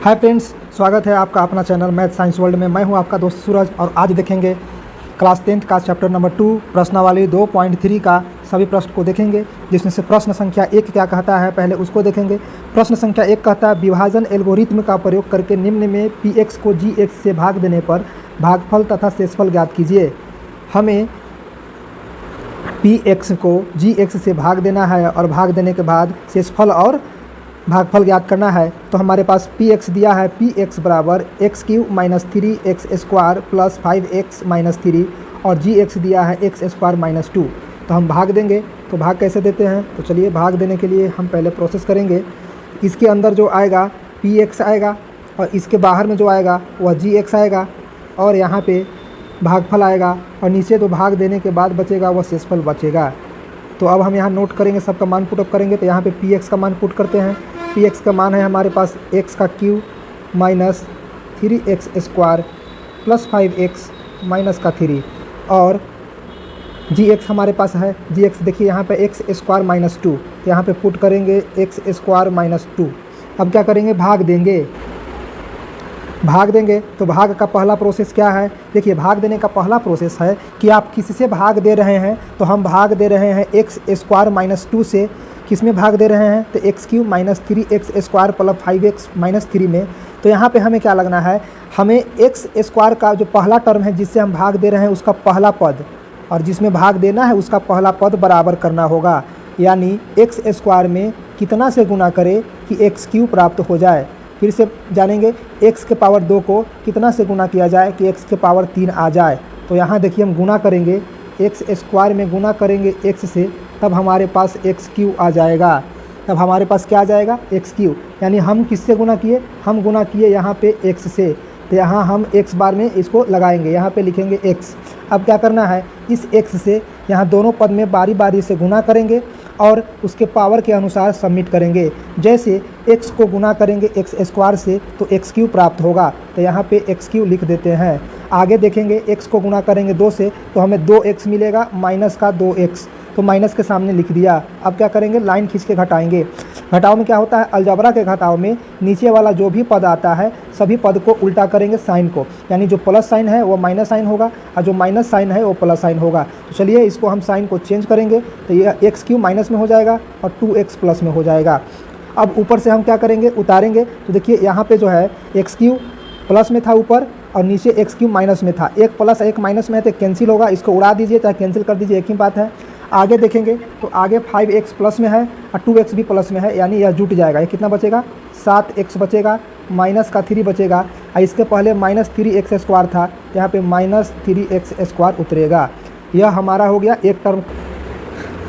Hi friends, स्वागत है आपका अपना चैनल मैथ साइंस वर्ल्ड में। मैं हूं आपका दोस्त सूरज और आज देखेंगे क्लास 10th का चैप्टर नंबर 2 प्रश्नावली 2.3 का सभी प्रश्न को देखेंगे, जिसमें से प्रश्न संख्या 1 क्या कहता है पहले उसको देखेंगे। प्रश्न संख्या 1 कहता है विभाजन एल्गोरिथ्म का प्रयोग करके निम्न में px को gx से भाग देने पर भागफल तथा शेषफल ज्ञात कीजिए। हमें px को gx से भाग देना है और भाग देने के बाद शेषफल और भागफल ज्ञात करना है। तो हमारे पास px दिया है, px बराबर x³ - 3x² + 5x - 3 और gx दिया है x² - 2। तो हम भाग देंगे, तो भाग कैसे देते हैं, तो चलिए भाग देने के लिए हम पहले प्रोसेस करेंगे। इसके अंदर जो आएगा px आएगा और इसके बाहर में जो आएगा वह gx आएगा और यहाँ पे भागफल आएगा और नीचे तो भाग देने के बाद बचेगा वह शेषफल बचेगा। तो अब हम यहाँ नोट करेंगे, सबका मान पुटअप करेंगे। तो यहाँ पे px का मान पुट करते हैं। px का मान है हमारे पास x³ - 3x² + 5x - 3 और gx हमारे पास है। gx देखिए यहाँ पे x² - 2, यहाँ पे पुट करेंगे x² - 2। अब क्या करेंगे, भाग देंगे। तो भाग का पहला प्रोसेस क्या है, देखिए भाग देने का पहला प्रोसेस है कि आप किससे भाग दे रहे हैं। तो हम भाग दे रहे हैं x² - 2 से। किस में भाग दे रहे हैं, तो x³ - 3x² + 5x - 3 में। तो यहाँ पे हमें क्या लगना है, हमें x² का जो पहला टर्म है जिससे हम भाग दे रहे हैं उसका पहला पद और जिसमें भाग देना है उसका पहला पद बराबर करना होगा। यानी x² में कितना से गुना करें कि x³ प्राप्त हो जाए। फिर से जानेंगे, x के पावर 2 को कितना से गुना किया जाए कि x के पावर 3 आ जाए। तो यहाँ देखिए हम गुना करेंगे, x² में गुना करेंगे x से, तब हमारे पास x³ आ जाएगा। तब हमारे पास क्या आ जाएगा, x³। यानी हम किससे गुना किए, हम गुना किए यहाँ पे x से। तो यहाँ हम x बार में इसको लगाएंगे, यहाँ पे लिखेंगे x। अब क्या करना है, इस x से यहाँ दोनों पद में बारी बारी से गुना करेंगे और उसके पावर के अनुसार सबमिट करेंगे। जैसे x को गुना करेंगे x² से तो x³ प्राप्त होगा, तो यहाँ पे x³ लिख देते हैं। आगे देखेंगे x को गुना करेंगे 2 से तो हमें 2x मिलेगा माइनस का 2x, तो माइनस के सामने लिख दिया। अब क्या करेंगे, लाइन खींच के घटाएंगे। घटाव में क्या होता है, अलजबरा के घटाव में नीचे वाला जो भी पद आता है सभी पद को उल्टा करेंगे साइन को, यानी जो प्लस साइन है वो माइनस साइन होगा और जो माइनस साइन है वो प्लस साइन होगा। तो चलिए इसको हम साइन को चेंज करेंगे, तो ये x³ माइनस में हो जाएगा और 2x प्लस में हो जाएगा। अब ऊपर से हम क्या करेंगे, उतारेंगे। तो देखिए यहाँ पे जो है x³ प्लस में था ऊपर और नीचे x³ माइनस में था। एक प्लस एक माइनस में है तो कैंसिल होगा, इसको उड़ा दीजिए चाहे कैंसिल कर दीजिए, एक ही बात है। आगे देखेंगे तो आगे 5x प्लस में है और 2x भी प्लस में है, यानी यह जुट जाएगा। ये कितना बचेगा, 7x बचेगा, माइनस का 3 बचेगा और इसके पहले -3x² था, तो यहाँ पे -3x² उतरेगा। यह हमारा हो गया एक टर्म।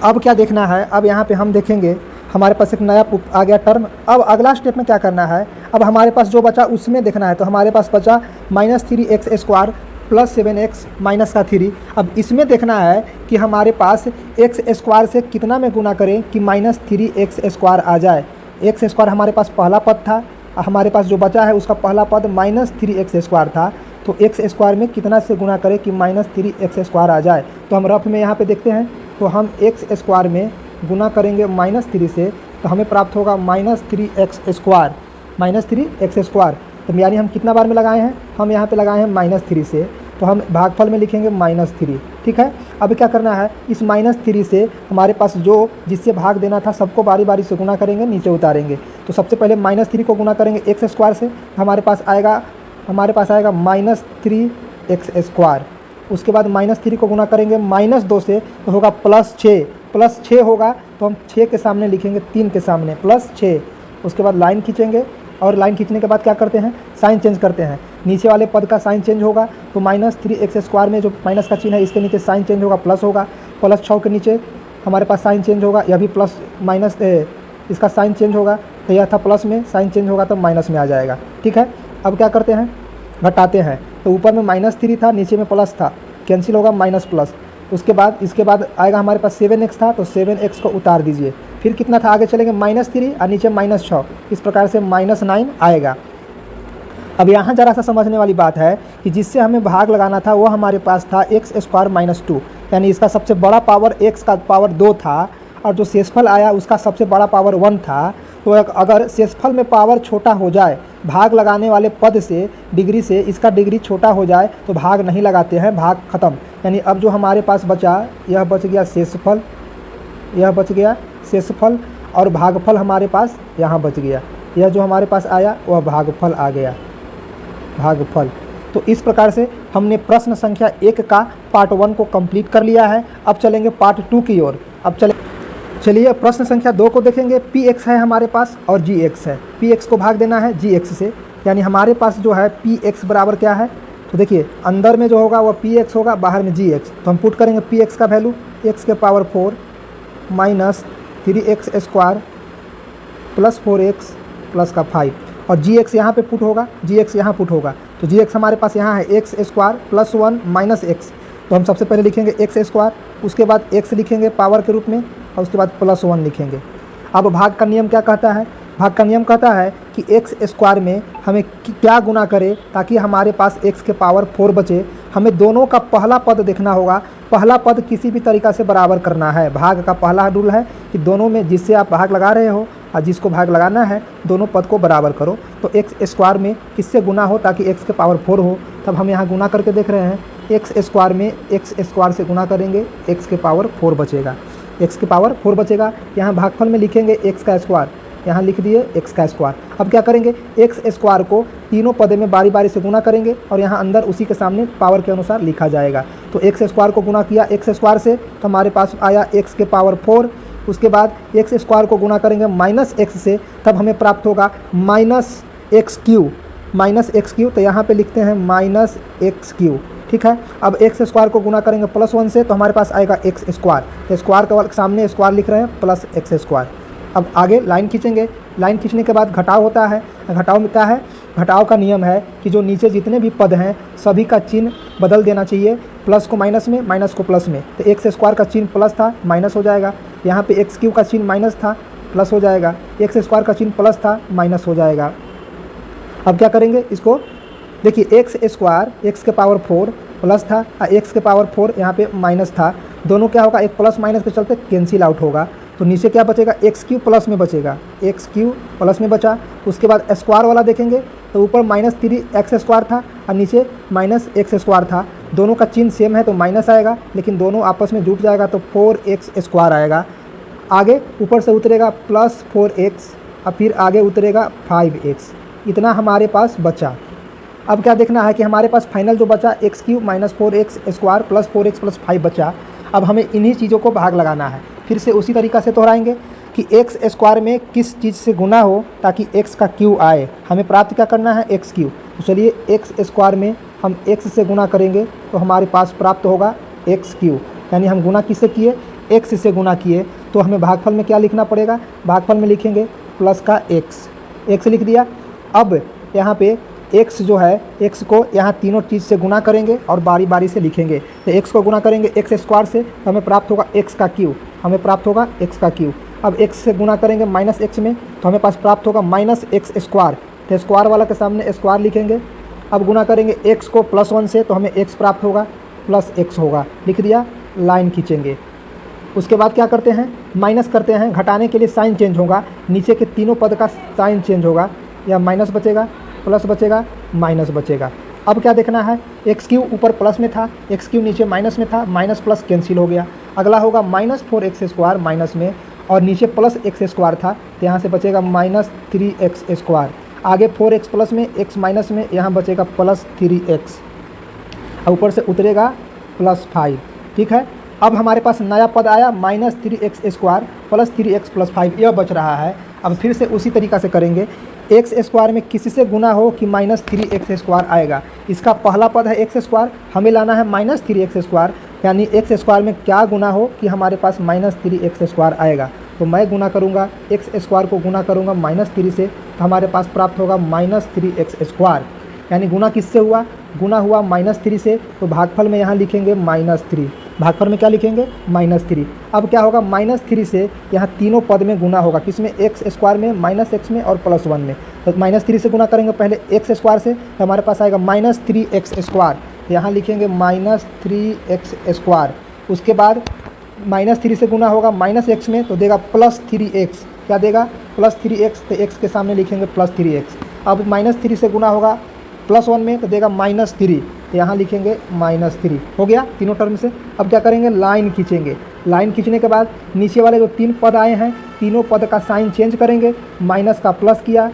अब क्या देखना है, अब यहाँ पे हम देखेंगे हमारे पास एक नया आ गया टर्म। अब अगला स्टेप में क्या करना है, अब हमारे पास जो बचा उसमें देखना है। तो हमारे पास बचा -3x² + 7x - 3। अब इसमें देखना है कि हमारे पास x² से कितना में गुना करें कि -3x² आ जाए। x² हमारे पास पहला पद था, हमारे पास जो बचा है उसका पहला पद -3x² था। तो x² में कितना से गुना करें कि -3x² आ जाए। तो हम रफ में यहाँ पे देखते हैं, तो हम x² में गुना करेंगे -3 से तो हमें प्राप्त होगा -3x²। तो यानी हम कितना बार में लगाए हैं, हम यहाँ पे लगाए हैं -3 से, तो हम भागफल में लिखेंगे -3। ठीक है। अब क्या करना है, इस -3 से हमारे पास जो जिससे भाग देना था सबको बारी बारी से गुना करेंगे, नीचे उतारेंगे। तो सबसे पहले -3 को गुना करेंगे x² से, हमारे पास आएगा -3x²। उसके बाद -3 को गुना करेंगे -2 से तो होगा +6 होगा, तो हम 6 के सामने लिखेंगे, 3 के सामने +6। उसके बाद लाइन खींचेंगे और लाइन खींचने के बाद क्या करते हैं, साइन चेंज करते हैं। नीचे वाले पद का साइन चेंज होगा, तो -3x² में जो माइनस का चिन्ह है इसके नीचे साइन चेंज होगा, प्लस होगा। +6 के नीचे हमारे पास साइन चेंज होगा, यह भी प्लस माइनस इसका साइन चेंज होगा, तो यह था प्लस में, साइन चेंज होगा तो माइनस में आ जाएगा। ठीक है। अब क्या करते हैं, घटाते हैं। तो ऊपर में -3 था, नीचे में प्लस था, कैंसिल होगा माइनस प्लस। उसके बाद इसके बाद आएगा हमारे पास 7x था, तो 7x को उतार दीजिए। फिर कितना था, आगे चलेंगे -3 और नीचे -6, इस प्रकार से -9 आएगा। अब यहाँ ज़रा सा समझने वाली बात है कि जिससे हमें भाग लगाना था वो हमारे पास था x² - 2, यानी इसका सबसे बड़ा पावर x का पावर 2 था और जो शेषफल आया उसका सबसे बड़ा पावर 1 था। तो अगर शेषफल में पावर छोटा हो जाए भाग लगाने वाले पद से डिग्री से इसका डिग्री छोटा हो जाए तो भाग नहीं लगाते हैं, भाग खत्म। यानी अब जो हमारे पास बचा, यह बच गया शेषफल, यह बच गया शेषफल, और भागफल हमारे पास यहाँ बच गया। यह जो हमारे पास आया वह भागफल आ गया, भागफल। तो इस प्रकार से हमने प्रश्न संख्या 1 का पार्ट 1 को कंप्लीट कर लिया है। अब चलेंगे पार्ट 2 की ओर। अब चलिए प्रश्न संख्या 2 को देखेंगे। px है हमारे पास और gx है। px को भाग देना है gx से, यानी हमारे पास जो है px बराबर क्या है, तो देखिए अंदर में जो होगा वह px होगा, बाहर में gx। तो हम पुट करेंगे px का वैल्यू x के power 4 minus 3x square plus 4x plus का 5, और gx यहाँ पे पुट होगा, gx यहाँ पुट होगा। तो gx हमारे पास यहाँ है x square plus 1 minus x। तो हम सबसे पहले लिखेंगे x स्क्वायर, उसके बाद x लिखेंगे पावर के रूप में, और उसके बाद प्लस 1 लिखेंगे। अब भाग का नियम क्या कहता है, भाग का नियम कहता है कि x स्क्वायर में हमें क्या गुना करें ताकि हमारे पास x के पावर 4 बचे। हमें दोनों का पहला पद देखना होगा, पहला पद किसी भी तरीक़ा से बराबर करना है। भाग का पहला रूल है कि दोनों में जिससे आप भाग लगा रहे हो और जिसको भाग लगाना है दोनों पद को बराबर करो। तो x स्क्वायर में किससे गुना हो ताकि x के पावर 4 हो, तब हम यहाँ गुना करके देख रहे हैं। x स्क्वायर में x स्क्वायर से गुना करेंगे, x के पावर 4 बचेगा, x के पावर 4 बचेगा। यहाँ भागफल में लिखेंगे x का स्क्वायर, यहाँ लिख दिए x का स्क्वायर। अब क्या करेंगे, x स्क्वायर को तीनों पदे में बारी बारी से गुना करेंगे और यहाँ अंदर उसी के सामने पावर के अनुसार लिखा जाएगा। तो x स्क्वायर को गुना किया x स्क्वायर से, तो हमारे पास आया x के पावर 4। उसके बाद x स्क्वायर को गुना करेंगे माइनस x से, तब हमें प्राप्त होगा माइनस एक्स क्यू। तो यहाँ पे लिखते हैं माइनस एक्स क्यू, ठीक है। अब x स्क्वायर को गुना करेंगे प्लस 1 से, तो हमारे पास आएगा x स्क्वायर। तो स्क्वायर के सामने स्क्वायर लिख रहे हैं प्लस x स्क्वायर। अब आगे लाइन खींचेंगे, लाइन खींचने के बाद घटाव होता है। घटाव में क्या है, घटाव का नियम है कि जो नीचे जितने भी पद हैं सभी का चिन्ह बदल देना चाहिए, प्लस को माइनस में, माइनस को प्लस में। तो x स्क्वायर का चिन्ह प्लस था, माइनस हो जाएगा। यहाँ पे एक्स क्यू का चिन्ह माइनस था, प्लस हो जाएगा। एक्स स्क्वायर का चिन्ह प्लस था, माइनस हो जाएगा। अब क्या करेंगे इसको, देखिए एक्स स्क्वायर एक्स के पावर 4 प्लस था और एक्स के पावर 4 यहाँ पे माइनस था, दोनों क्या होगा, एक प्लस माइनस के चलते कैंसिल आउट होगा। तो नीचे क्या बचेगा, एक्स क्यू प्लस में बचेगा, एक्स क्यू प्लस में बचा। उसके बाद स्क्वायर वाला देखेंगे तो ऊपर माइनस 3x स्क्वायर था और नीचे माइनस एक्स स्क्वायर था, दोनों का चिन्ह सेम है तो माइनस आएगा, लेकिन दोनों आपस में जुट जाएगा तो 4x स्क्वायर आएगा। आगे ऊपर से उतरेगा प्लस 4x और फिर आगे उतरेगा 5x, इतना हमारे पास बचा। अब क्या देखना है कि हमारे पास फाइनल जो बचा x Q minus 4x square plus 4x plus 5 बचा। अब हमें इन्हीं चीज़ों को भाग लगाना है। फिर से उसी तरीक़ा से दोहराएंगे कि एक्स स्क्वायर में किस चीज़ से गुना हो ताकि x का क्यू आए। हमें प्राप्त क्या करना है, एक्स क्यू। तो चलिए एक्स स्क्वायर में हम x से गुना करेंगे तो हमारे पास प्राप्त होगा एक्स क्यू, यानी हम गुना किससे किए, x से गुना किए। तो हमें भागफल में क्या लिखना पड़ेगा, भागफल में लिखेंगे प्लस का x लिख दिया। अब यहाँ पे x जो है, x को यहाँ तीनों चीज़ से गुना करेंगे और बारी बारी से लिखेंगे। तो x को गुना करेंगे एक्स स्क्वायर से तो हमें प्राप्त होगा x का क्यू, हमें प्राप्त होगा x का क्यू। अब x से गुना करेंगे माइनस x में तो हमें पास प्राप्त होगा माइनस एक्स स्क्वायर। तो स्क्वायर वाला के सामने स्क्वायर लिखेंगे। अब गुना करेंगे x को प्लस 1 से तो हमें x प्राप्त होगा, प्लस x होगा, लिख दिया। लाइन खींचेंगे। उसके बाद क्या करते हैं, माइनस करते हैं, घटाने के लिए साइन चेंज होगा, नीचे के तीनों पद का साइन चेंज होगा, या माइनस बचेगा, प्लस बचेगा, माइनस बचेगा। अब क्या देखना है, एक्स क्यू ऊपर प्लस में था, एक्स क्यू नीचे माइनस में था, माइनस प्लस कैंसिल हो गया। अगला होगा माइनस 4x स्क्वायर माइनस में, और नीचे प्लस एक्स स्क्वायर था तो यहाँ से बचेगा माइनस 3x स्क्वायर। आगे 4x प्लस में, x माइनस में, यहाँ बचेगा प्लस 3x, और ऊपर से उतरेगा प्लस 5, ठीक है। अब हमारे पास नया पद आया minus 3x square plus 3x plus 5, यह बच रहा है। अब फिर से उसी तरीक़ा से करेंगे, एक्स स्क्वायर में किसी से गुना हो कि माइनस 3x स्क्वायर आएगा। इसका पहला पद है एक्स स्क्वायर, हमें लाना है माइनस 3x स्क्वायर, यानी एक्स स्क्वायर में क्या गुना हो कि हमारे पास माइनस 3x स्क्वायर आएगा। तो मैं गुना करूँगा, एक्स स्क्वायर को गुना करूँगा माइनस 3 से तो हमारे पास प्राप्त होगा माइनस 3x स्क्वायर। यानी गुना किससे हुआ, गुना हुआ माइनस 3 से, तो भागफल में यहाँ लिखेंगे माइनस 3, भागफल में क्या लिखेंगे, माइनस 3। अब क्या होगा, माइनस 3 से यहाँ तीनों पद में गुना होगा, किसमें, एक्स स्क्वायर में, माइनस x में और प्लस 1 में। तो माइनस 3 से गुना करेंगे पहले एक्स स्क्वायर से तो हमारे पास आएगा माइनस 3x स्क्वायर, यहाँ लिखेंगे माइनस 3x स्क्वायर। उसके बाद माइनस 3 से गुना होगा माइनस x में तो देगा प्लस 3x, क्या देगा, प्लस 3x, तो x के सामने लिखेंगे प्लस 3x। अब -3 से गुना होगा +1 में तो देगा -3, यहाँ लिखेंगे -3। हो गया तीनों टर्म से। अब क्या करेंगे, लाइन खींचेंगे। लाइन खींचने के बाद नीचे वाले जो 3 पद आए हैं, तीनों पद का साइन चेंज करेंगे। माइनस का प्लस किया,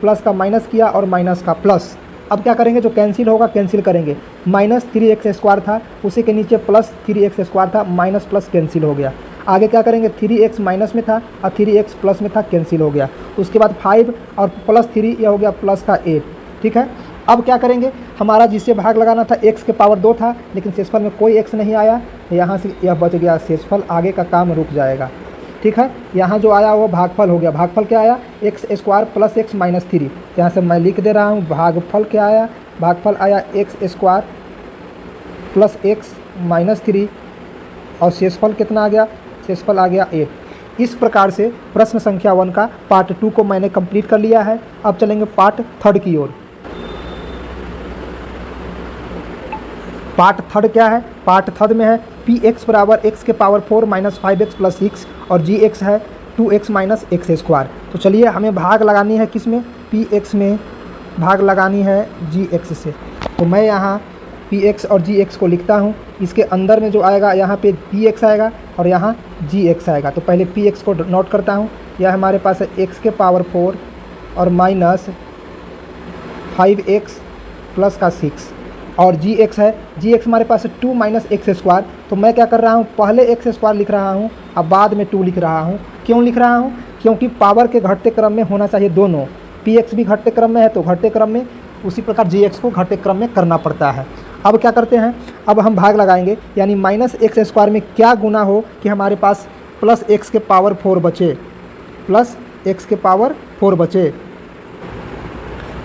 प्लस का माइनस किया और माइनस का प्लस। अब क्या करेंगे, जो कैंसिल होगा कैंसिल करेंगे। -3x² था, उसी के नीचे +3x² था, माइनस प्लस कैंसिल हो गया। आगे क्या करेंगे, 3x माइनस में था और 3x प्लस में था, कैंसिल हो गया। उसके बाद 5 और +3 यह हो गया प्लस का 8। ठीक है, अब क्या करेंगे, हमारा जिससे भाग लगाना था x के पावर 2 था, लेकिन शेषफल में कोई x नहीं आया, यहाँ से यह बच गया शेषफल, आगे का काम रुक जाएगा। ठीक है, यहाँ जो आया वो भागफल हो गया। भागफल क्या आया, x² + x - 3। यहाँ से मैं लिख दे रहा हूँ, भागफल क्या आया, भागफल आया x² + x - 3 और शेषफल कितना आ गया, शेषफल आ गया 8। इस प्रकार से प्रश्न संख्या 1 का पार्ट 2 को मैंने कंप्लीट कर लिया है। अब चलेंगे पार्ट 3 की ओर। पार्ट 3 क्या है, पार्ट 3 में है px = x के पावर 4 - 5x + 6 और gx है 2x - x²। तो चलिए हमें भाग लगानी है किस में, px में भाग लगानी है gx से। तो मैं यहाँ px और gx को लिखता हूँ। इसके अंदर में जो आएगा यहाँ पे px आएगा और यहाँ gx आएगा। तो पहले px को नोट करता हूँ, यह हमारे पास है x के पावर 4 और -5x + 6 और gx है, gx हमारे पास है 2 - x²। तो मैं क्या कर रहा हूँ, पहले x² लिख रहा हूँ अब बाद में 2 लिख रहा हूँ। क्यों लिख रहा हूँ, क्योंकि पावर के घटते क्रम में होना चाहिए दोनों। px भी घटते क्रम में है तो घटते क्रम में, उसी प्रकार gx को घटते क्रम में करना पड़ता है। अब क्या करते हैं, अब हम भाग लगाएंगे, यानी -x² में क्या गुना हो कि हमारे पास +x के पावर 4 बचे, +x के पावर 4 बचे।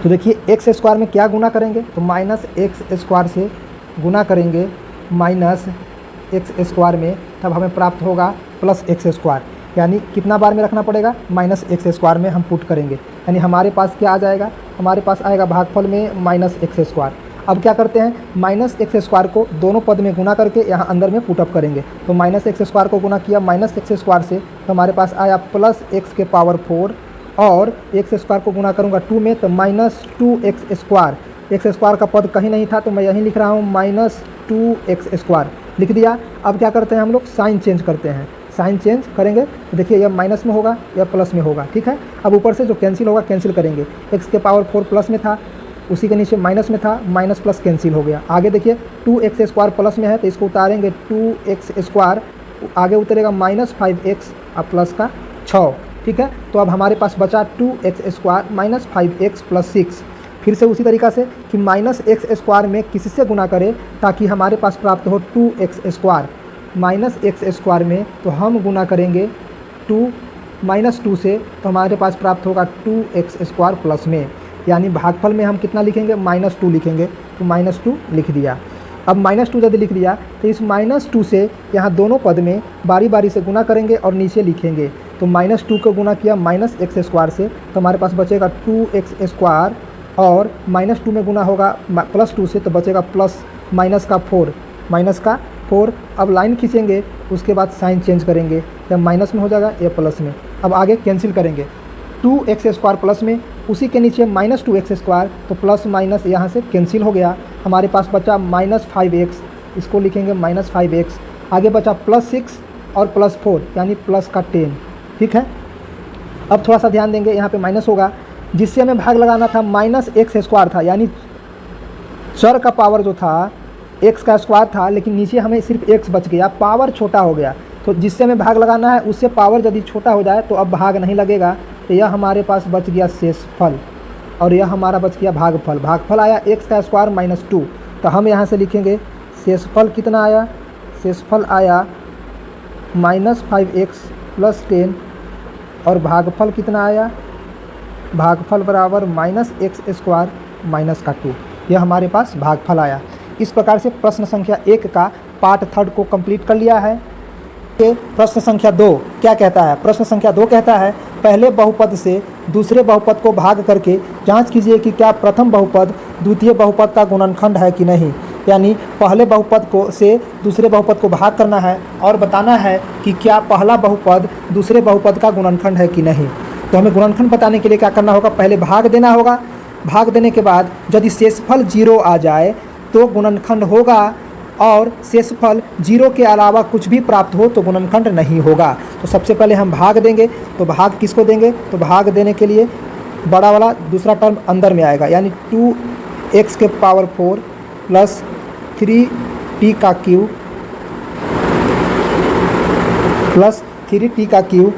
तो देखिए x² में क्या गुना करेंगे, तो -x² से गुना करेंगे -x² में, तब हमें प्राप्त होगा +x²। यानी कितना बार में रखना पड़ेगा, -x² में हम पुट करेंगे, यानी हमारे पास क्या आ जाएगा, हमारे पास आएगा भागफल में -x²। अब क्या करते हैं, -x² को दोनों पद में गुना करके यहाँ अंदर में पुटअप करेंगे। तो -x² को गुना किया -x² से, तो हमारे पास आया +x के पावर 4 और x² को गुना करूँगा 2 में तो -2x²। x² का पद कहीं नहीं था तो मैं यहीं लिख रहा हूँ -2x² लिख दिया। अब क्या करते हैं हम लोग, साइन चेंज करते हैं। साइन चेंज करेंगे तो देखिए यह माइनस में होगा या प्लस में होगा। ठीक है, अब ऊपर से जो कैंसिल होगा कैंसिल करेंगे। x के पावर 4 प्लस में था, उसी के नीचे माइनस में था, माइनस प्लस कैंसिल हो गया। आगे देखिए 2x² प्लस में है तो इसको उतारेंगे 2x², आगे उतरेगा -5x और प्लस का 6। ठीक है, तो अब हमारे पास बचा 2x² - 5x + 6। फिर से उसी तरीक़ा से कि -x² में किससे गुना करें ताकि हमारे पास प्राप्त हो 2x²। -x² में तो हम गुना करेंगे 2 से, तो हमारे पास प्राप्त होगा 2x² प्लस में, यानी भागफल में हम कितना लिखेंगे, -2 लिखेंगे। तो -2 लिख दिया। अब -2 यदि लिख दिया तो इस -2 से यहाँ दोनों पद में बारी बारी से गुना करेंगे और नीचे लिखेंगे। तो -2 को गुना किया -x² से, तो हमारे पास बचेगा 2x² और -2 में गुना होगा +2 से, तो बचेगा प्लस माइनस का 4। अब लाइन खींचेंगे, उसके बाद साइन चेंज करेंगे, या माइनस में हो जाएगा या प्लस में। अब आगे कैंसिल करेंगे, 2x² प्लस में, उसी के नीचे -2x², तो प्लस माइनस यहाँ से कैंसिल हो गया। हमारे पास बचा -5x, इसको लिखेंगे -5x। आगे बचा +6 और +4 यानी प्लस का 10। ठीक है, अब थोड़ा सा ध्यान देंगे, यहाँ पे माइनस होगा, जिससे हमें भाग लगाना था -x² था, यानी चर का पावर जो था x² था, लेकिन नीचे हमें सिर्फ x बच गया, पावर छोटा हो गया। तो जिससे हमें भाग लगाना है उससे पावर यदि छोटा हो जाए तो अब भाग नहीं लगेगा। तो यह हमारे पास बच गया शेषफल और यह हमारा बच गया भागफल। भागफल आया x² - 2, तो हम यहाँ से लिखेंगे शेषफल कितना आया, शेषफल आया -5x + 10 और भागफल कितना आया, भागफल बराबर -x² - 2। यह हमारे पास भागफल आया। इस प्रकार से प्रश्न संख्या 1 का पार्ट 3 को कंप्लीट कर लिया है। प्रश्न संख्या 2 क्या कहता है, प्रश्न संख्या 2 कहता है पहले बहुपद से दूसरे बहुपद को भाग करके जांच कीजिए कि क्या प्रथम बहुपद द्वितीय बहुपद का गुणनखंड है कि नहीं। यानी पहले बहुपद को से दूसरे बहुपद को भाग करना है और बताना है कि क्या पहला बहुपद दूसरे बहुपद का गुणनखंड है कि नहीं। तो हमें गुणनखंड बताने के लिए क्या करना होगा, पहले भाग देना होगा, भाग देने के बाद यदि शेषफल 0 आ जाए तो गुणनखंड होगा, और शेषफल 0 के अलावा कुछ भी प्राप्त हो तो गुणनखंड नहीं होगा। तो सबसे पहले हम भाग देंगे, तो भाग किसको देंगे, तो भाग देने के लिए बड़ा वाला दूसरा टर्म अंदर में आएगा, यानी 2x के पावर 4 प्लस 3t का क्यूब प्लस 3t का cube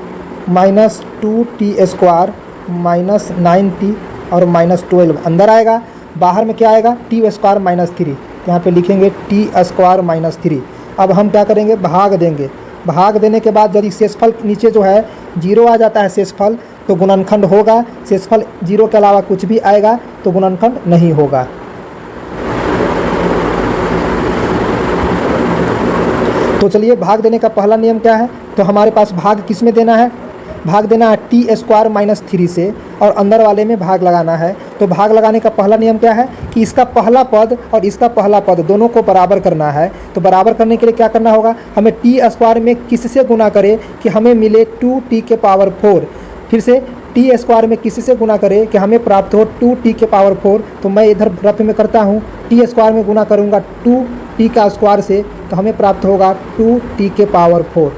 minus 2t square minus 9t और माइनस 12 अंदर आएगा। बाहर में क्या आएगा, t स्क्वायर माइनस 3, यहाँ पे लिखेंगे t स्क्वायर माइनस 3। अब हम क्या करेंगे, भाग देंगे। भाग देने के बाद यदि शेषफल नीचे जो है 0 आ जाता है शेषफल, तो गुणनखंड होगा। शेषफल 0 के अलावा कुछ भी आएगा तो गुणनखंड नहीं होगा। तो चलिए भाग देने का पहला नियम क्या है, तो हमारे पास भाग किस में देना है, भाग देना है टी स्क्वायर माइनस 3 से, और अंदर वाले में भाग लगाना है। तो भाग लगाने का पहला नियम क्या है कि इसका पहला पद और इसका पहला पद दोनों को बराबर करना है। तो बराबर करने के लिए क्या करना होगा, हमें टी स्क्वायर में किससे गुना करें कि हमें मिले 2t के पावर 4। फिर से टी स्क्वायर में किससे गुना करें कि हमें प्राप्त हो 2t के पावर 4। तो मैं इधर रफ में करता हूँ, टी स्क्वायर में गुना करूँगा 2t का स्क्वायर से, तो हमें प्राप्त होगा 2t के पावर 4,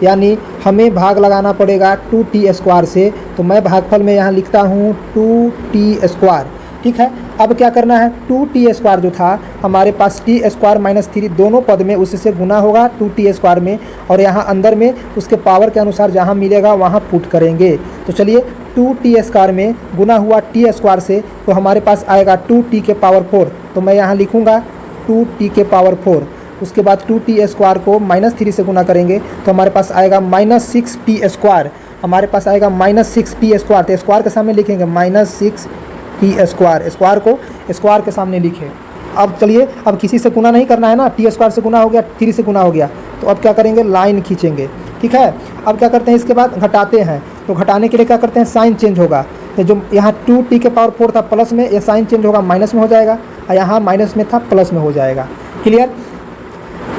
यानी हमें भाग लगाना पड़ेगा 2t स्क्वायर से। तो मैं भागफल में यहाँ लिखता हूँ 2t स्क्वायर। ठीक है, अब क्या करना है, 2t स्क्वायर जो था हमारे पास t स्क्वायर माइनस 3 दोनों पद में उससे गुना होगा 2t स्क्वायर में, और यहाँ अंदर में उसके पावर के अनुसार जहाँ मिलेगा वहाँ पुट करेंगे। तो चलिए 2t स्क्वायर में गुना हुआ t स्क्वायर से, तो हमारे पास आएगा 2t के पावर 4। तो मैं यहाँ लिखूँगा 2t के पावर 4। उसके बाद 2t स्क्वायर को माइनस 3 से गुना करेंगे तो हमारे पास आएगा माइनस 6t स्क्वायर। हमारे पास आएगा माइनस 6t स्क्वायर, तो स्क्वायर के सामने लिखेंगे माइनस 6t स्क्वायर। स्क्वायर को स्क्वायर के सामने लिखें। अब चलिए, अब किसी से गुना नहीं करना है ना, टी स्क्वायर से गुना हो गया, 3 से गुना हो गया, तो अब क्या करेंगे, लाइन खींचेंगे। ठीक है, अब क्या करते हैं, इसके बाद घटाते हैं। तो घटाने के लिए क्या करते हैं, साइन चेंज होगा। तो जो यहाँ 2t के पावर 4 था प्लस में, ये साइन चेंज होगा, माइनस में हो जाएगा, और यहाँ माइनस में था प्लस में हो जाएगा। क्लियर।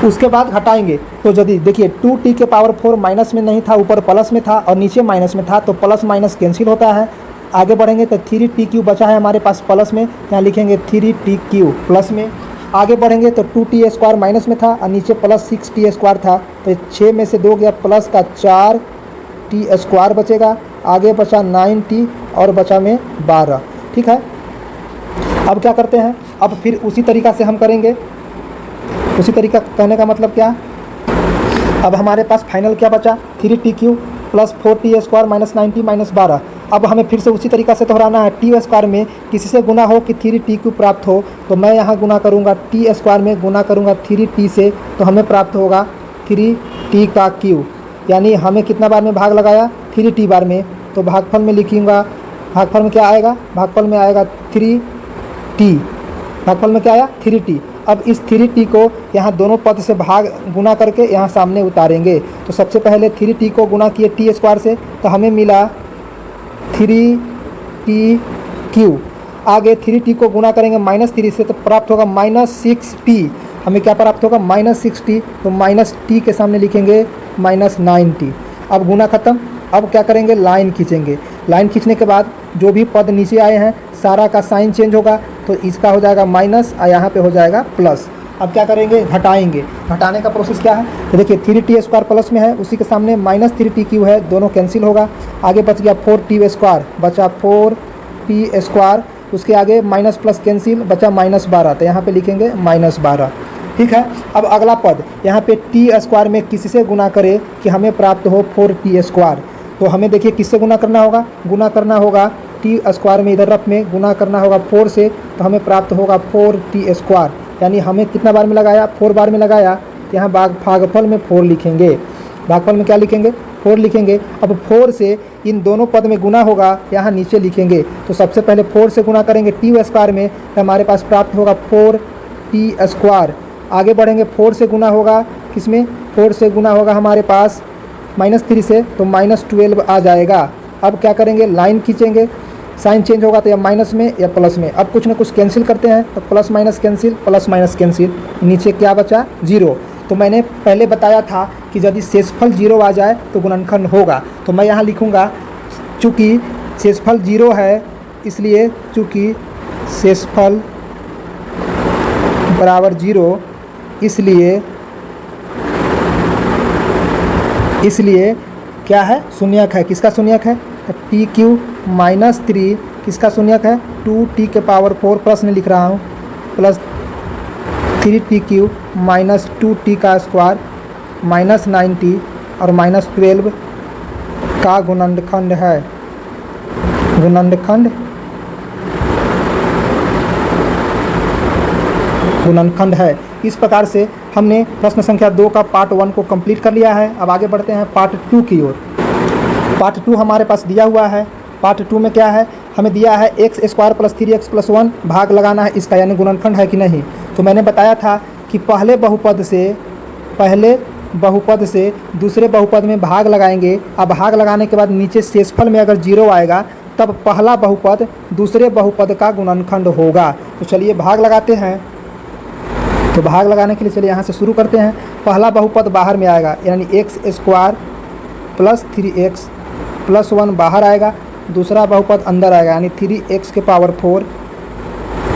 उसके बाद घटाएंगे तो यदि देखिए 2t के पावर 4 माइनस में नहीं था, ऊपर प्लस में था और नीचे माइनस में था, तो प्लस माइनस कैंसिल होता है। आगे बढ़ेंगे तो 3t क्यूब बचा है हमारे पास प्लस में, यहाँ लिखेंगे 3t क्यूब प्लस में। आगे बढ़ेंगे तो 2t स्क्वायर माइनस में था और नीचे प्लस 6t स्क्वायर था, तो 6 में से 2 गया, प्लस का 4t स्क्वायर बचेगा। आगे बचा 9t और बचा में 12। ठीक है, अब क्या करते हैं, अब फिर उसी तरीक़ा से हम करेंगे। उसी तरीका कहने का मतलब क्या, अब हमारे पास फाइनल क्या बचा, 3t cube plus 4t square minus 9t minus 12। अब हमें फिर से उसी तरीका से दोहराना है, टी स्क्वायर में किसी से गुना हो कि 3t क्यूब प्राप्त हो, तो मैं यहाँ गुना करूँगा टी स्क्वायर में गुना करूँगा 3t से, तो हमें प्राप्त होगा 3t का क्यूब। यानी हमें कितना बार में भाग लगाया, 3t बार में। तो भागफल में लिखूँगा, भागफल में क्या आएगा, भागफल में आएगा 3t। भागफल में क्या आया, 3t। अब इस 3t को यहाँ दोनों पद से भाग गुना करके यहाँ सामने उतारेंगे। तो सबसे पहले 3t को गुना किए टी स्क्वायर से, तो हमें मिला 3t क्यूब। आगे 3t को गुना करेंगे माइनस 3 से, तो प्राप्त होगा माइनस 6t। हमें क्या प्राप्त होगा, माइनस 6t। तो माइनस t के सामने लिखेंगे माइनस 9t। अब गुना खत्म। अब क्या करेंगे, लाइन खींचेंगे। लाइन खींचने के बाद जो भी पद नीचे आए हैं सारा का साइन चेंज होगा, तो इसका हो जाएगा माइनस और यहाँ पे हो जाएगा प्लस। अब क्या करेंगे, घटाएंगे। घटाने का प्रोसेस क्या है, तो देखिए 3t स्क्वायर प्लस में है, उसी के सामने माइनस 3t क्यूब है, दोनों कैंसिल होगा। आगे बच गया 4t स्क्वायर, बचा 4t स्क्वायर। उसके आगे माइनस प्लस कैंसिल, बचा माइनस 12, तो यहाँ पे लिखेंगे माइनस 12। ठीक है, अब अगला पद यहाँ पे टी स्क्वायर में किससे गुना करें कि हमें प्राप्त हो 4t स्क्वायर। तो हमें देखिए किससे गुना करना होगा, गुना करना होगा टी स्क्वायर में, इधर रफ में गुना करना होगा 4 से, तो हमें प्राप्त होगा 4t स्क्वायर। यानी हमें कितना बार में लगाया, 4 बार में लगाया, तो यहाँ भागफल में 4 लिखेंगे। भागफल में क्या लिखेंगे, 4 लिखेंगे। अब 4 से इन दोनों पद में गुना होगा, यहाँ नीचे लिखेंगे। तो सबसे पहले 4 से गुना करेंगे टी स्क्वायर में, तो हमारे पास प्राप्त होगा 4t स्क्वायर। आगे बढ़ेंगे 4 से गुना होगा किसमें, 4 से गुना होगा हमारे पास माइनस 3 से, तो माइनस 12 आ जाएगा। अब क्या करेंगे, लाइन खींचेंगे। साइन चेंज होगा तो या माइनस में या प्लस में। अब कुछ ना कुछ कैंसिल करते हैं, तो plus minus cancel, plus minus cancel, नीचे क्या बचा, 0। तो मैंने पहले बताया था कि यदि शेषफल 0 आ जाए तो गुणनखंड होगा। तो मैं यहाँ लिखूँगा चूँकि शेषफल 0 है, इसलिए चूँकि शेषफल बराबर 0, इसलिए क्या है, शून्यक है। किसका शून्यक है? टी क्यू माइनस 3 किसका शून्यक है? 2t के पावर 4 प्लस में लिख रहा हूँ, plus 3t Q minus 2t का स्क्वायर माइनस 9t और माइनस 12 का गुणनखंड है। गुणनखंड है। इस प्रकार से हमने प्रश्न संख्या 2 का पार्ट 1 को कंप्लीट कर लिया है। अब आगे बढ़ते हैं पार्ट 2 की ओर। पार्ट 2 हमारे पास दिया हुआ है। पार्ट 2 में क्या है, हमें दिया है x square plus 3x plus 1 भाग लगाना है इसका, यानी गुणनखंड है कि नहीं। तो मैंने बताया था कि पहले बहुपद से दूसरे बहुपद में भाग लगाएंगे। अब भाग लगाने के बाद नीचे शेषफल में अगर 0 आएगा तब पहला बहुपद दूसरे बहुपद का गुणनखंड होगा। तो चलिए भाग लगाते हैं। तो भाग लगाने के लिए चलिए यहाँ से शुरू करते हैं। पहला बहुपद बाहर में आएगा, यानी x square plus 3x plus 1 बाहर आएगा। दूसरा बहुपद अंदर आएगा, यानी 3x के पावर 4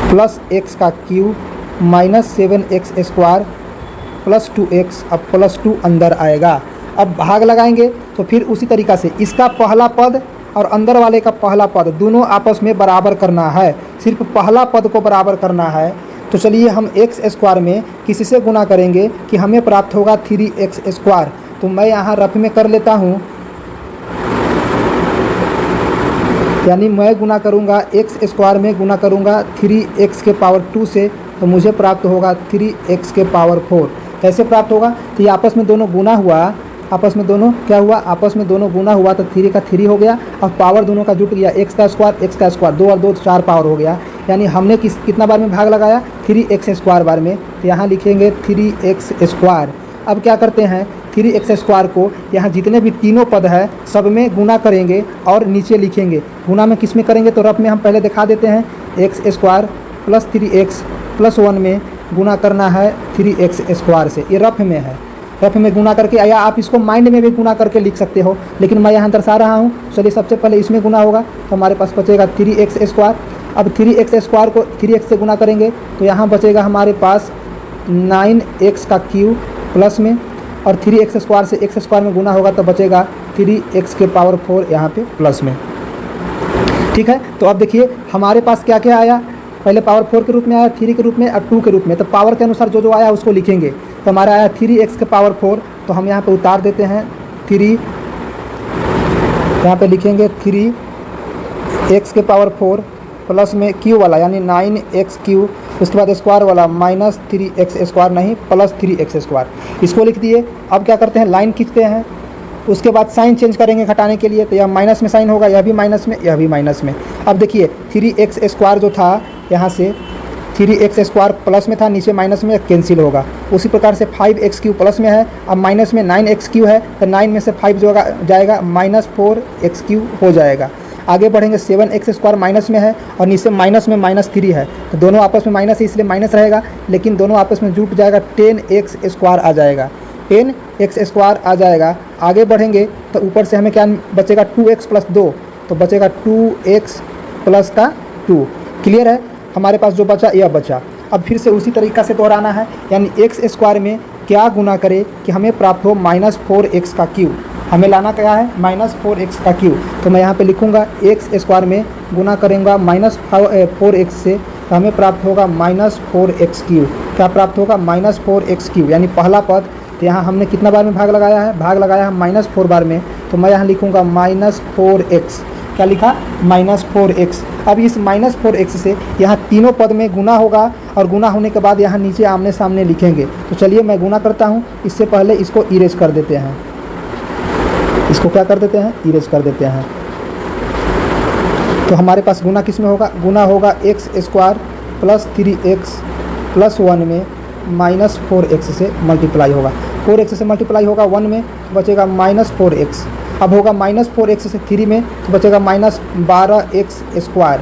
प्लस x का cube minus 7x square plus 2x, अब प्लस 2 अंदर आएगा। अब भाग लगाएंगे तो फिर उसी तरीक़ा से इसका पहला पद और अंदर वाले का पहला पद दोनों आपस में बराबर करना है। सिर्फ पहला पद को बराबर करना है। तो चलिए हम एक्स स्क्वायर में किसी से गुना करेंगे कि हमें प्राप्त होगा 3x स्क्वायर। तो मैं यहाँ रफ में कर लेता हूँ, यानी मैं गुना करूँगा x स्क्वायर में गुना करूँगा 3x के पावर 2 से, तो मुझे प्राप्त होगा 3x के पावर 4। कैसे प्राप्त होगा? तो ये आपस में दोनों गुना हुआ, आपस में दोनों क्या हुआ, आपस में दोनों गुना हुआ तो 3 का 3 हो गया और पावर दोनों का जुट गया, x का स्क्वायर 2 और 2 4 पावर हो गया। यानी हमने कितना बार में भाग लगाया? 3x स्क्वायर बार में। तो यहाँ लिखेंगे 3x स्क्वायर। अब क्या करते हैं, 3x स्क्वायर को यहाँ जितने भी तीनों पद है सब में गुना करेंगे और नीचे लिखेंगे। गुना में किस में करेंगे? तो रफ में हम पहले दिखा देते हैं। x square plus 3x plus 1 में गुना करना है 3x स्क्वायर से, ये रफ में है। रफ में गुना करके, या आप इसको माइंड में भी गुना करके लिख सकते हो, लेकिन मैं यहाँ दर्शा रहा हूँ। चलिए सबसे पहले इसमें गुना होगा तो हमारे पास बचेगा 3x स्क्वायर। अब 3x स्क्वायर को 3x से गुना करेंगे तो यहाँ बचेगा हमारे पास 9x का क्यूब प्लस में, और 3x स्क्वायर से x स्क्वायर में गुना होगा तो बचेगा 3x के पावर 4 यहाँ पे प्लस में। ठीक है, तो अब देखिए हमारे पास क्या क्या आया। पहले पावर 4 के रूप में आया, 3 के रूप में और 2 के रूप में। तो पावर के अनुसार जो आया उसको लिखेंगे। तो हमारा आया 3x के पावर 4, तो हम यहाँ पे उतार देते हैं 3, यहाँ पे लिखेंगे 3x के पावर 4 प्लस में क्यू वाला यानी 9x क्यू, उसके बाद स्क्वायर वाला माइनस 3x स्क्वायर, नहीं प्लस 3x स्क्वायर, इसको लिख दिए। अब क्या करते हैं, लाइन खींचते हैं। उसके बाद साइन चेंज करेंगे घटाने के लिए, तो यह माइनस में साइन होगा, यह भी माइनस में, यह भी माइनस में। अब देखिए 3x स्क्वायर जो था यहाँ से 3x स्क्वायर प्लस में था, नीचे माइनस में कैंसिल होगा। उसी प्रकार से 5x क्यू प्लस में है, अब माइनस में 9x क्यू है तो 9 में से 5 जो जाएगा माइनस 4x क्यू हो जाएगा। आगे बढ़ेंगे 7x स्क्वायर माइनस में है और नीचे माइनस में माइनस 3 है, तो दोनों आपस में माइनस है इसलिए माइनस रहेगा, लेकिन दोनों आपस में जुट जाएगा 10x स्क्वायर आ जाएगा, 10x स्क्वायर आ जाएगा। आगे बढ़ेंगे तो ऊपर से हमें क्या बचेगा 2x प्लस 2, तो बचेगा 2x प्लस का 2। क्लियर है, हमारे पास जो बचा यह बचा। अब फिर से उसी तरीक़ा से दोहराना है, यानी x स्क्वायर में क्या गुना करे कि हमें प्राप्त हो माइनस 4x का क्यूब। हमें लाना क्या है, माइनस 4x का क्यूब। तो मैं यहाँ पे लिखूँगा x स्क्वायर में गुना करेंगे माइनस 4x से, तो हमें प्राप्त होगा माइनस 4x क्यूब। क्या प्राप्त होगा, माइनस 4x क्यूब, यानी पहला पद। तो यहाँ हमने कितना बार में भाग लगाया है, भाग लगाया है माइनस 4 बार में, तो मैं यहाँ लिखूँगा माइनस 4x। क्या लिखा, माइनस 4x। अब इस माइनस 4x से यहाँ तीनों पद में गुना होगा और गुना होने के बाद यहाँ नीचे आमने सामने लिखेंगे। तो चलिए मैं गुना करता हूँ, इससे पहले इसको इरेज कर देते हैं। इसको क्या कर देते हैं, इरेज कर देते हैं। तो हमारे पास गुना किस में होगा, गुना होगा x square plus 3x plus 1 में माइनस 4x से मल्टीप्लाई होगा। 4x से मल्टीप्लाई होगा 1 में, तो बचेगा माइनस 4x। अब होगा माइनस 4x से 3 में, तो बचेगा माइनस 12x स्क्वायर।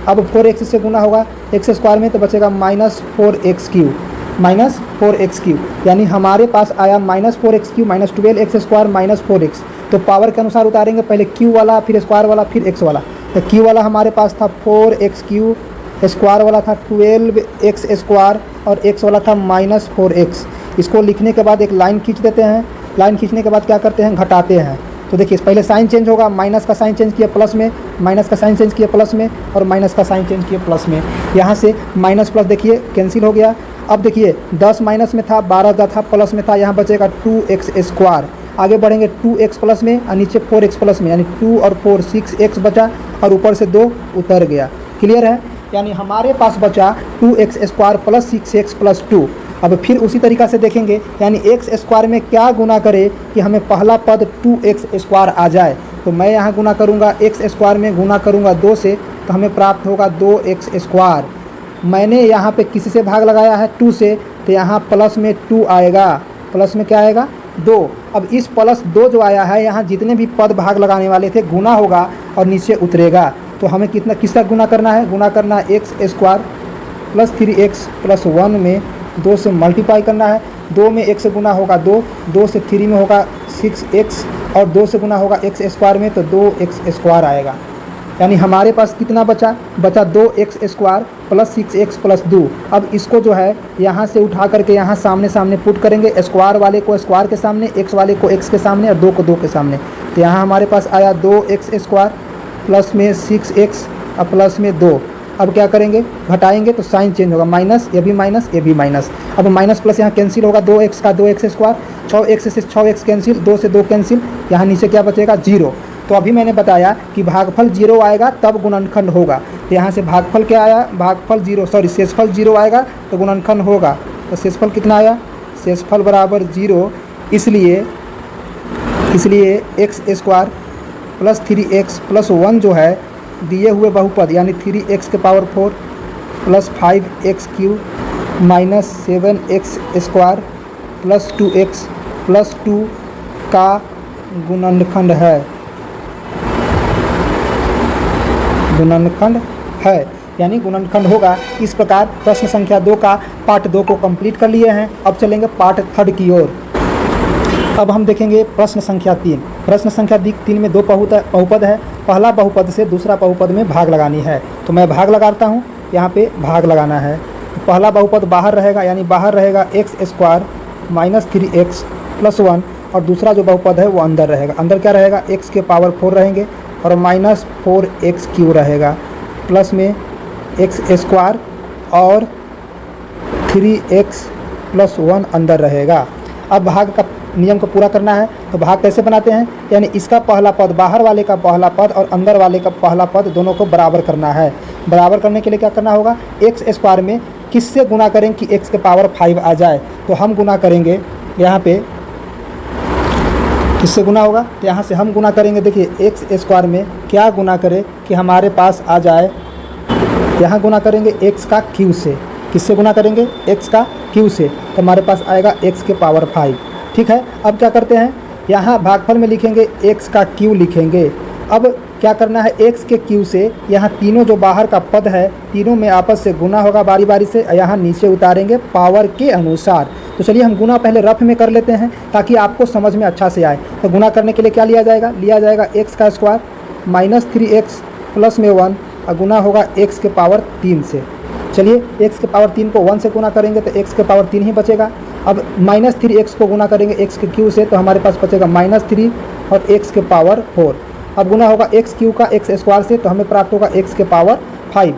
अब 4x से गुना होगा x स्क्वायर में, तो बचेगा minus 4x cube, minus 4x cube. यानी हमारे पास आया minus 4x cube minus 12x square minus 4x। तो पावर के अनुसार उतारेंगे, पहले q वाला फिर स्क्वायर वाला फिर x वाला। तो q वाला हमारे पास था 4x क्यूब स्क्वायर वाला था 12x स्क्वायर और x वाला था -4x। इसको लिखने के बाद एक लाइन खींच देते हैं। लाइन खींचने के बाद क्या करते हैं, घटाते हैं। तो देखिए पहले साइन चेंज होगा, माइनस का साइन चेंज किया प्लस में, माइनस का साइन चेंज किया प्लस में और माइनस का साइन चेंज किया प्लस में। यहाँ से माइनस प्लस देखिए कैंसिल हो गया। अब देखिए 10 माइनस में था, 12 था प्लस में था, यहाँ बचेगा 2x स्क्वायर। आगे बढ़ेंगे 2x प्लस में और नीचे 4x प्लस में, यानी 2 और 4 6x बचा और ऊपर से 2 उतर गया। क्लियर है? यानी हमारे पास बचा 2x square plus 6x plus 2। अब फिर उसी तरीक़ा से देखेंगे, यानी x स्क्वायर में क्या गुना करे कि हमें पहला पद 2x स्क्वायर आ जाए। तो मैं यहाँ गुना करूँगा, x स्क्वायर में गुना करूँगा 2 से, तो हमें प्राप्त होगा 2x स्क्वायर। मैंने यहाँ पे किसी से भाग लगाया है 2 से, तो यहाँ प्लस में 2 आएगा, प्लस में क्या आएगा 2। अब इस प्लस 2 जो आया है, यहाँ जितने भी पद भाग लगाने वाले थे गुना होगा और नीचे उतरेगा। तो हमें कितना किसका गुना करना है, गुना करना है x square plus 3x plus 1 में 2 से मल्टीप्लाई करना है। 2 में 1 से गुना होगा 2, 2 से 3 में होगा 6x और 2 से गुना होगा x स्क्वायर में, तो 2x स्क्वायर आएगा। यानी हमारे पास कितना बचा 2x square plus 6x plus 2। अब इसको जो है यहाँ से उठा करके यहाँ सामने सामने पुट करेंगे, स्क्वायर वाले को स्क्वायर के सामने, x वाले को x के सामने और 2 को 2 के सामने। तो यहाँ हमारे पास आया 2x स्क्वायर प्लस में 6x और प्लस में 2। अब क्या करेंगे, घटाएंगे तो साइन चेंज होगा, माइनस, ये भी माइनस, ये भी माइनस। अब माइनस प्लस यहाँ कैंसिल होगा, 2x का 2x स्क्वायर, 6x से 6x कैंसिल, 2 से 2 कैंसिल, यहाँ नीचे क्या बचेगा 0। तो अभी मैंने बताया कि भागफल 0 आएगा तब गुणनखंड होगा। तो यहाँ से भागफल क्या आया, भागफल 0, सॉरी शेषफल 0 आएगा तो गुणनखंड होगा। तो शेषफल कितना आया, शेषफल बराबर 0। इसलिए x square plus 3x plus 1 जो है दिए हुए बहुपद, यानी 3x के power 4 plus 5x cube minus 7x square plus 2x plus 2 का गुणनखंड है, गुणनखंड है, यानी गुणनखंड होगा। इस प्रकार प्रश्न संख्या 2 का पार्ट 2 को कंप्लीट कर लिए हैं। अब चलेंगे पार्ट 3 की ओर। अब हम देखेंगे प्रश्न संख्या 3। प्रश्न संख्या 3 में 2 बहुपद है। पहला बहुपद से दूसरा बहुपद में भाग लगानी है। तो मैं भाग लगाता हूँ, यहाँ पे भाग लगाना है। तो पहला बहुपद बाहर रहेगा, यानी बाहर रहेगा x square minus 3x plus 1 और दूसरा जो बहुपद है वो अंदर रहेगा। अंदर क्या रहेगा, x के पावर 4 रहेंगे और माइनस 4x क्यू रहेगा प्लस में x स्क्वायर और 3x प्लस 1 अंदर रहेगा। अब भाग का नियम को पूरा करना है। तो भाग कैसे बनाते हैं, यानी इसका पहला पद, बाहर वाले का पहला पद और अंदर वाले का पहला पद दोनों को बराबर करना है। बराबर करने के लिए क्या करना होगा, x स्क्वायर में किससे गुना करें कि x के पावर 5 आ जाए। तो हम गुना करेंगे यहाँ पे, किससे गुना होगा, तो यहाँ से हम गुना करेंगे। देखिए x स्क्वायर में क्या गुना करें कि हमारे पास आ जाए, यहाँ गुना करेंगे x का q से। किससे गुना करेंगे, x का q से, तो हमारे पास आएगा x के पावर 5। ठीक है। अब क्या करते हैं, यहाँ भागफल में लिखेंगे x का q लिखेंगे। अब क्या करना है, x के q से यहाँ तीनों जो बाहर का पद है तीनों में आपस से गुना होगा बारी बारी से, यहाँ नीचे उतारेंगे पावर के अनुसार। तो चलिए हम गुना पहले रफ में कर लेते हैं ताकि आपको समझ में अच्छा से आए। तो गुना करने के लिए क्या लिया जाएगा x का स्क्वायर माइनस 3x प्लस में 1 और गुना होगा x के पावर 3 से। चलिए x के पावर 3 को 1 से गुना करेंगे तो x के पावर 3 ही बचेगा। अब माइनस 3x को गुना करेंगे x के क्यू से, तो हमारे पास बचेगा -3 और x के पावर 4। अब गुना होगा x क्यू का x स्क्वायर से, तो हमें प्राप्त होगा x के पावर 5।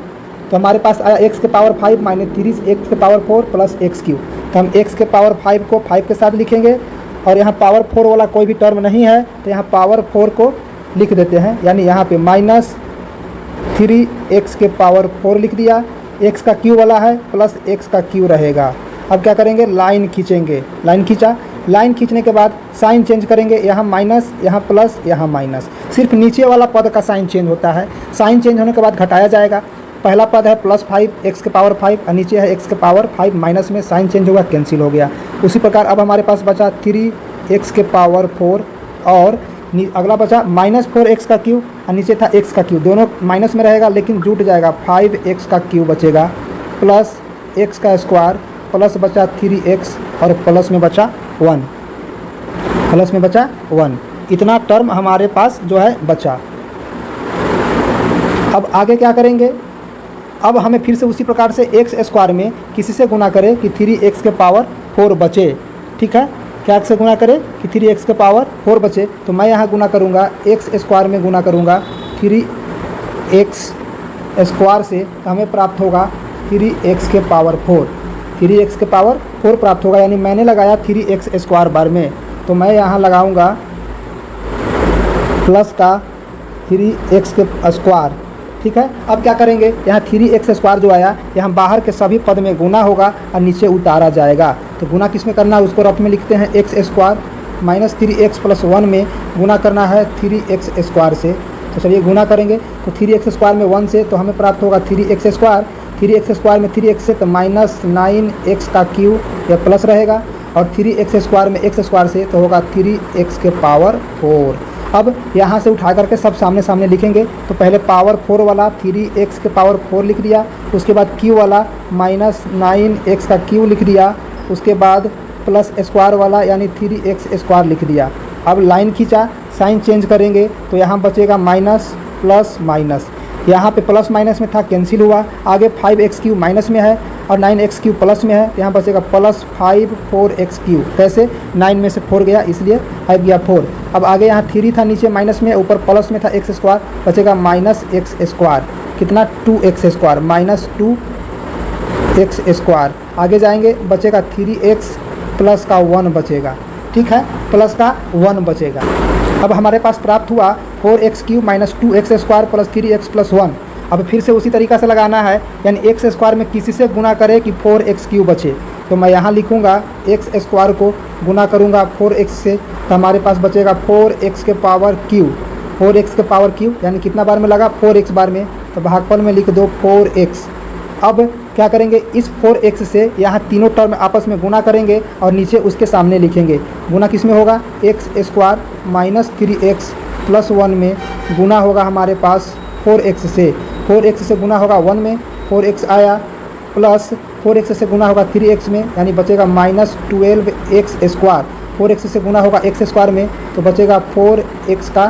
तो हमारे पास आया x के पावर 5 माइनस 3 x के पावर 4 प्लस x क्यू। तो हम x के पावर 5 को 5 के साथ लिखेंगे और यहाँ पावर 4 वाला कोई भी टर्म नहीं है तो यहाँ पावर 4 को लिख देते हैं, यानी यहाँ पे -3x के पावर 4 लिख दिया। x का क्यू वाला है प्लस x का क्यू रहेगा। अब क्या करेंगे, लाइन खींचेंगे। लाइन खींचा, लाइन खींचने के बाद साइन चेंज करेंगे, यहाँ माइनस, यहाँ प्लस, यहाँ माइनस। सिर्फ नीचे वाला पद का साइन चेंज होता है। साइन चेंज होने के बाद घटाया जाएगा। पहला पद है प्लस 5 x के पावर 5 और नीचे है x के पावर 5, माइनस में साइन चेंज होगा, कैंसिल हो गया। उसी प्रकार अब हमारे पास बचा 3x के पावर 4 और अगला बचा -4x का क्यू और नीचे था x का क्यू। दोनों माइनस में रहेगा लेकिन जुट जाएगा, 5x का क्यू बचेगा प्लस x का स्क्वायर प्लस बचा 3x और प्लस में बचा 1, प्लस में बचा 1। इतना टर्म हमारे पास जो है बचा। अब आगे क्या करेंगे, अब हमें फिर से उसी प्रकार से एक्स स्क्वायर में किसी से गुना करें कि 3x के पावर 4 बचे। ठीक है, क्या से गुना करें कि 3x के पावर 4 बचे। तो मैं यहाँ गुना करूँगा एक्स स्क्वायर में गुना करूँगा 3x स्क्वायर से, तो हमें प्राप्त होगा 3x के पावर 4। 3x के पावर 4 प्राप्त होगा, यानी मैंने लगाया 3x स्क्वायर बार में, तो मैं यहाँ लगाऊँगा प्लस का 3x के स्क्वायर। ठीक है, अब क्या करेंगे, यहाँ 3x स्क्वायर जो आया यहाँ बाहर के सभी पद में गुना होगा और नीचे उतारा जाएगा। तो गुना किस में करना है, उसको रफ में लिखते हैं x square minus 3x plus 1 में गुना करना है 3x स्क्वायर से। तो चलिए गुना करेंगे, तो 3x स्क्वायर में 1 से, तो हमें प्राप्त होगा 3x स्क्वायर। 3x स्क्वायर में 3x से तो माइनस 9x का क्यूब या प्लस रहेगा, और 3x स्क्वायर में x स्क्वायर से तो होगा 3x के पावर 4। अब यहाँ से उठा करके सब सामने सामने लिखेंगे। तो पहले पावर 4 वाला 3x के पावर 4 लिख दिया, उसके बाद q वाला माइनस 9x का q लिख दिया, उसके बाद प्लस स्क्वायर वाला यानी 3x स्क्वायर लिख दिया। अब लाइन खींचा, साइन चेंज करेंगे तो यहाँ बचेगा माइनस प्लस माइनस, यहाँ पे प्लस माइनस में था कैंसिल हुआ, आगे 5x³ माइनस में है और 9x³ प्लस में है, यहाँ बचेगा प्लस 5 4x³। कैसे, 9 में से 4 गया इसलिए 5 गया 4। अब आगे यहाँ 3 था नीचे माइनस में, ऊपर प्लस में था x स्क्वायर, बचेगा माइनस x स्क्वायर, कितना 2x square minus 2x square. आगे जाएंगे बचेगा 3x प्लस का 1 बचेगा। ठीक है, प्लस का 1 बचेगा। अब हमारे पास प्राप्त हुआ 4x³ minus 2x square plus 3x plus 1। अब फिर से उसी तरीक़ा से लगाना है, यानी x स्क्वायर में किसी से गुना करे कि 4x³ बचे। तो मैं यहाँ लिखूँगा x स्क्वायर को गुना करूँगा 4x से, तो हमारे पास बचेगा 4x के पावर क्यू। 4x के पावर क्यू यानी कितना बार में लगा, 4x बार में, तो भागफल में लिख दो 4x। अब क्या करेंगे, इस 4x से यहाँ तीनों टर्म आपस में गुना करेंगे और नीचे उसके सामने लिखेंगे। गुना किस में होगा, x square minus 3x plus 1 में गुना होगा हमारे पास 4x से। 4x से गुना होगा 1 में, 4x आया, प्लस 4x से गुना होगा 3x में, यानी बचेगा माइनस 12x स्क्वायर। 4x से गुना होगा x स्क्वायर में, तो बचेगा 4x का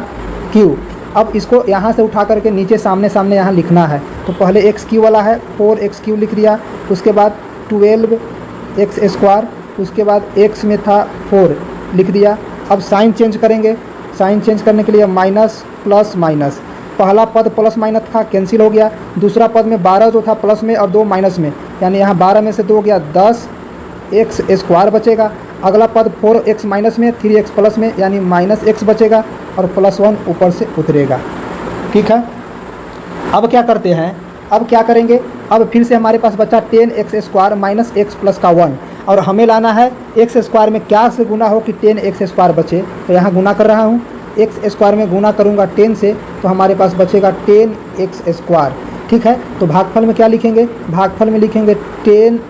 क्यूब। अब इसको यहाँ से उठा करके नीचे सामने सामने यहाँ लिखना है। तो पहले x³ वाला है 4x³ लिख दिया, उसके बाद 12x स्क्वायर, उसके बाद x में था 4 लिख दिया। अब साइन चेंज करेंगे, साइन चेंज करने के लिए माइनस प्लस माइनस, पहला पद प्लस माइनस था कैंसिल हो गया, दूसरा पद में 12 जो था प्लस में और 2 माइनस में, यानी यहाँ 12 में से 2 गया 10x स्क्वायर बचेगा। अगला पद 4x माइनस में 3x प्लस में यानी माइनस x बचेगा और प्लस 1 ऊपर से उतरेगा। ठीक है, अब क्या करते हैं, अब क्या करेंगे, अब फिर से हमारे पास बचा 10x square minus x plus का 1, और हमें लाना है x स्क्वायर में क्या से गुना हो कि 10x स्क्वायर बचे। तो यहाँ गुना कर रहा हूँ, x स्क्वायर में गुना करूँगा 10 से, तो हमारे पास बचेगा 10x स्क्वायर। ठीक है, तो भागफल में क्या लिखेंगे, भागफल में लिखेंगे 10,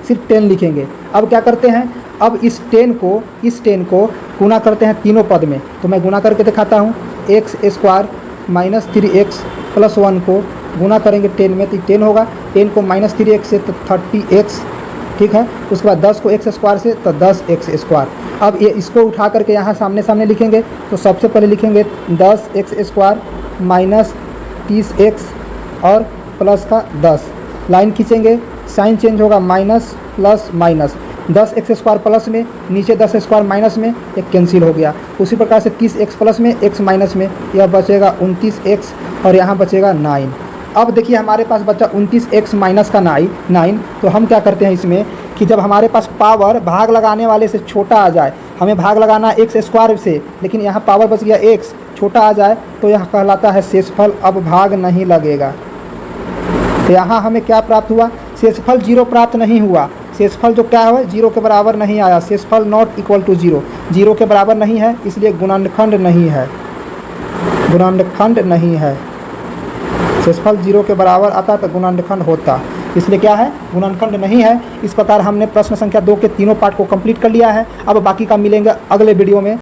सिर्फ 10 लिखेंगे। अब क्या करते हैं, अब इस 10 को गुना करते हैं तीनों पद में। तो मैं गुना करके दिखाता हूँ, x square minus 3x plus 1 को गुना करेंगे 10 में तो 10 होगा, 10 को माइनस 3x से तो 30x। ठीक है, उसके बाद 10 को x स्क्वायर से तो 10x स्क्वायर। अब ये इसको उठा करके यहाँ सामने सामने लिखेंगे। तो सबसे पहले लिखेंगे 10x स्क्वायर माइनस 30x और प्लस का 10, लाइन खींचेंगे, साइन चेंज होगा minus plus minus, 10x square plus में, नीचे 10 स्क्वायर माइनस में, एक कैंसिल हो गया। उसी प्रकार से 30x प्लस में, x माइनस में, यह बचेगा 29x और यहाँ बचेगा 9। अब देखिए हमारे पास बचा 29x माइनस का 9। तो हम क्या करते हैं इसमें कि जब हमारे पास पावर भाग लगाने वाले से छोटा आ जाए, हमें भाग लगाना है x स्क्वायर से, लेकिन यहाँ पावर बच गया x, छोटा आ जाए तो यह कहलाता है शेषफल। अब भाग नहीं लगेगा। तो यहाँ हमें क्या प्राप्त हुआ, शेषफल 0 प्राप्त नहीं हुआ। शेषफल जो क्या है 0 के बराबर नहीं आया, शेषफल नॉट इक्वल टू 0, 0 के बराबर नहीं है, इसलिए गुणनखंड नहीं है, गुणनखंड नहीं है। शेषफल 0 के बराबर आता तो गुणनखंड होता, इसलिए क्या है, गुणनखंड नहीं है। इस प्रकार हमने प्रश्न संख्या 2 के तीनों पार्ट को कंप्लीट कर लिया है। अब बाकी का मिलेंगे अगले वीडियो में।